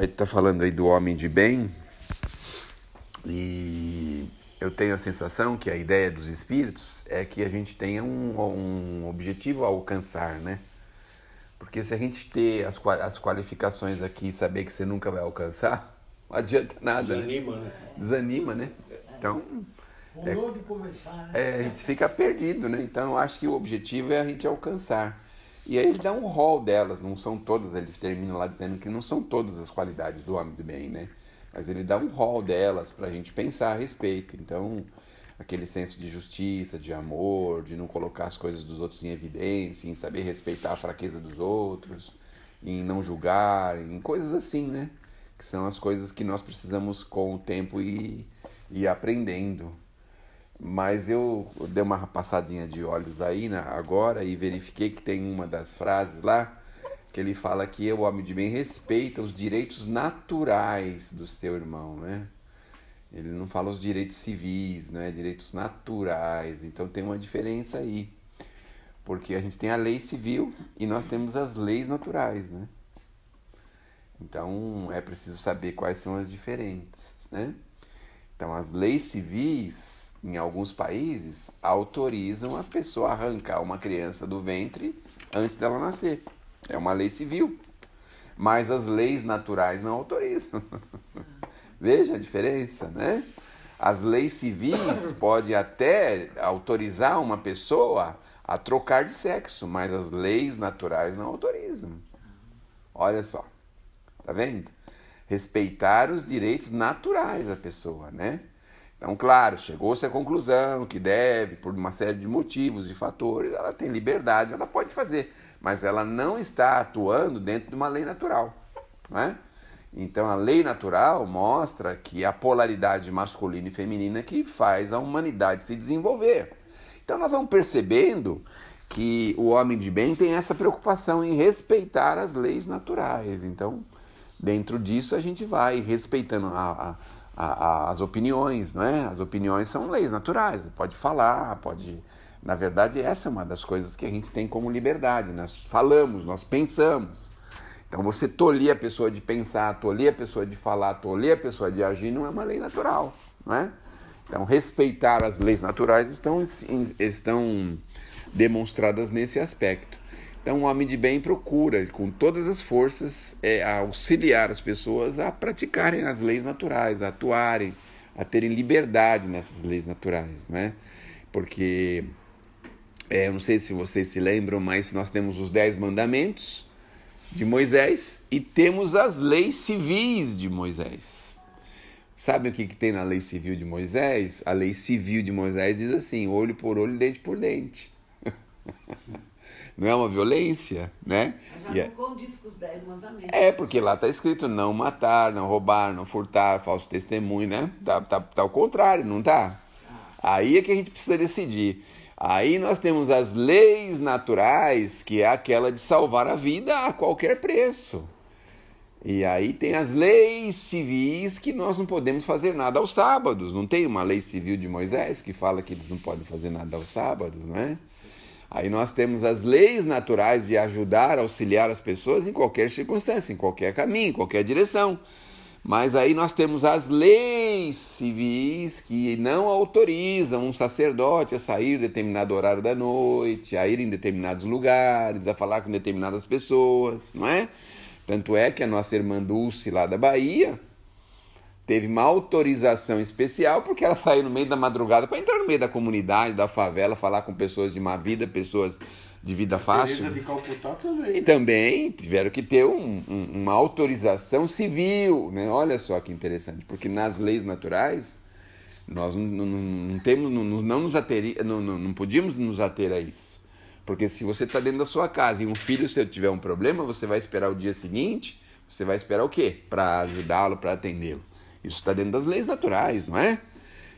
Aí tá falando aí do homem de bem, e eu tenho a sensação que a ideia dos espíritos é que a gente tenha um objetivo a alcançar, né? Porque se a gente ter as qualificações aqui e saber que você nunca vai alcançar, não adianta nada, Desanima, né? Desanima, né? Então, Pulou de começar, né? a gente fica perdido, né? Então eu acho que o objetivo é a gente alcançar. E aí ele dá um rol delas, não são todas, ele termina lá dizendo que não são todas as qualidades do homem do bem, né? Mas ele dá um rol delas pra gente pensar a respeito. Então, aquele senso de justiça, de amor, de não colocar as coisas dos outros em evidência, em saber respeitar a fraqueza dos outros, em não julgar, em coisas assim, né? Que são as coisas que nós precisamos com o tempo ir aprendendo. Mas eu dei uma passadinha de olhos aí, né, agora, e verifiquei que tem uma das frases lá que ele fala que o homem de bem respeita os direitos naturais do seu irmão, né? Ele não fala os direitos civis, né? Direitos naturais. Então tem uma diferença aí, porque a gente tem a lei civil e nós temos as leis naturais, né? Então é preciso saber quais são as diferenças, né? Então as leis civis, em alguns países, autorizam a pessoa a arrancar uma criança do ventre antes dela nascer. É uma lei civil. Mas as leis naturais não autorizam. Veja a diferença, né? As leis civis podem até autorizar uma pessoa a trocar de sexo, mas as leis naturais não autorizam. Olha só, tá vendo? Respeitar os direitos naturais da pessoa, né? Então, claro, chegou-se à conclusão que deve, por uma série de motivos e fatores, ela tem liberdade, ela pode fazer, mas ela não está atuando dentro de uma lei natural, não é? Então, a lei natural mostra que a polaridade masculina e feminina que faz a humanidade se desenvolver. Então, nós vamos percebendo que o homem de bem tem essa preocupação em respeitar as leis naturais. Então, dentro disso, a gente vai respeitando as opiniões, não é? As opiniões são leis naturais, pode falar, pode... Na verdade, essa é uma das coisas que a gente tem como liberdade. Nós falamos, nós pensamos. Então, você tolir a pessoa de pensar, tolir a pessoa de falar, tolir a pessoa de agir, não é uma lei natural, não é? Então, respeitar as leis naturais estão demonstradas nesse aspecto. Então, o homem de bem procura, com todas as forças, auxiliar as pessoas a praticarem as leis naturais, a atuarem, a terem liberdade nessas leis naturais, não é? Porque, eu não sei se vocês se lembram, mas nós temos os 10 mandamentos de Moisés e temos as leis civis de Moisés. Sabe o que tem na lei civil de Moisés? A lei civil de Moisés diz assim, olho por olho, dente por dente. Não é uma violência, né? Mas já não condiz com os 10 mandamentos. Porque lá está escrito não matar, não roubar, não furtar, falso testemunho, né? Tá ao contrário, não tá? Aí é que a gente precisa decidir. Aí nós temos as leis naturais, que é aquela de salvar a vida a qualquer preço. E aí tem as leis civis, que nós não podemos fazer nada aos sábados. Não tem uma lei civil de Moisés que fala que eles não podem fazer nada aos sábados, não é? Aí nós temos as leis naturais de ajudar, auxiliar as pessoas em qualquer circunstância, em qualquer caminho, em qualquer direção. Mas aí nós temos as leis civis que não autorizam um sacerdote a sair em determinado horário da noite, a ir em determinados lugares, a falar com determinadas pessoas, não é? Tanto é que a nossa irmã Dulce, lá da Bahia, teve uma autorização especial porque ela saiu no meio da madrugada para entrar no meio da comunidade, da favela, falar com pessoas de má vida, pessoas de vida fácil. Teresa de Calcutá também. E também tiveram que ter uma autorização civil, né? Olha só que interessante, porque nas leis naturais nós não podíamos nos ater a isso. Porque se você está dentro da sua casa e um filho seu tiver um problema, você vai esperar o dia seguinte, você vai esperar o quê? Para ajudá-lo, para atendê-lo. Isso está dentro das leis naturais, não é?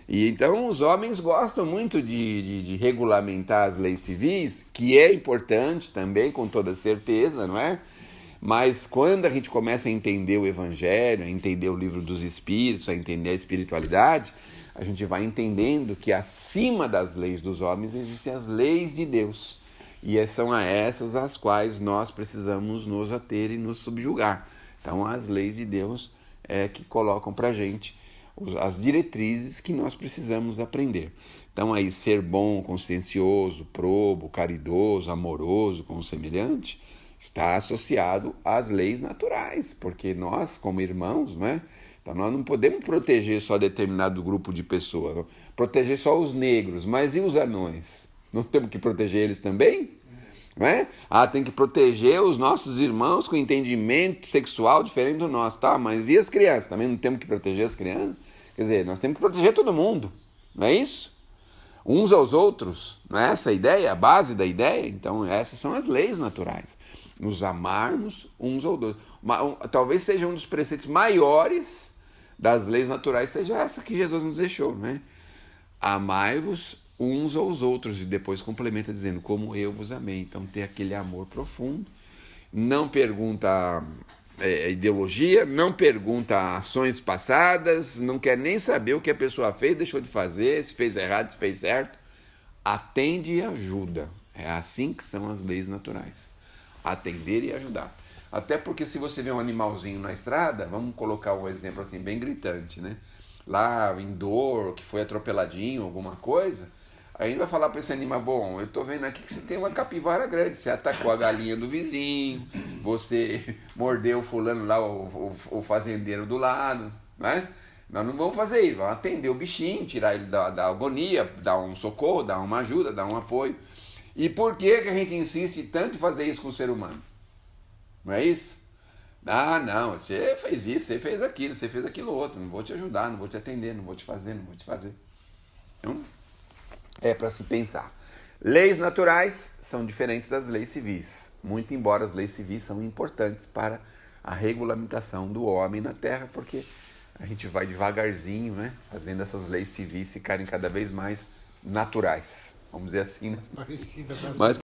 E então os homens gostam muito de regulamentar as leis civis, que é importante também, com toda certeza, não é? Mas quando a gente começa a entender o Evangelho, a entender o livro dos Espíritos, a entender a espiritualidade, a gente vai entendendo que acima das leis dos homens existem as leis de Deus. E são a essas as quais nós precisamos nos ater e nos subjugar. Então, as leis de Deus é que colocam para a gente as diretrizes que nós precisamos aprender. Então, aí, ser bom, consciencioso, probo, caridoso, amoroso com o semelhante, está associado às leis naturais, porque nós, como irmãos, né? Então, nós não podemos proteger só determinado grupo de pessoas, não. Proteger só os negros, mas e os anões? Não temos que proteger eles também? Não é? Tem que proteger os nossos irmãos com entendimento sexual diferente do nosso, tá? Mas e as crianças? Também não temos que proteger as crianças? Quer dizer, nós temos que proteger todo mundo, não é isso? Uns aos outros, não é essa a ideia, a base da ideia? Então essas são as leis naturais, nos amarmos uns aos outros. Talvez seja um dos preceitos maiores das leis naturais, seja essa que Jesus nos deixou, né? Amai-vos uns aos outros, e depois complementa dizendo, como eu vos amei. Então ter aquele amor profundo, não pergunta ideologia, não pergunta ações passadas, não quer nem saber o que a pessoa fez, deixou de fazer, se fez errado, se fez certo. Atende e ajuda. É assim que são as leis naturais. Atender e ajudar. Até porque se você vê um animalzinho na estrada, vamos colocar um exemplo assim bem gritante, né? Lá em dor, que foi atropeladinho, alguma coisa, aí a gente vai falar para esse animal, bom, eu tô vendo aqui que você tem uma capivara grande, você atacou a galinha do vizinho, você mordeu o fulano lá, o fazendeiro do lado, né? Nós não vamos fazer isso, vamos atender o bichinho, tirar ele da agonia, dar um socorro, dar uma ajuda, dar um apoio. E por que a gente insiste tanto em fazer isso com o ser humano? Não é isso? Não, você fez isso, você fez aquilo outro, não vou te ajudar, não vou te atender, não vou te fazer. Então, é para se pensar. Leis naturais são diferentes das leis civis, muito embora as leis civis são importantes para a regulamentação do homem na Terra, porque a gente vai devagarzinho, né, fazendo essas leis civis ficarem cada vez mais naturais, vamos dizer assim, né? Parecida com as Mais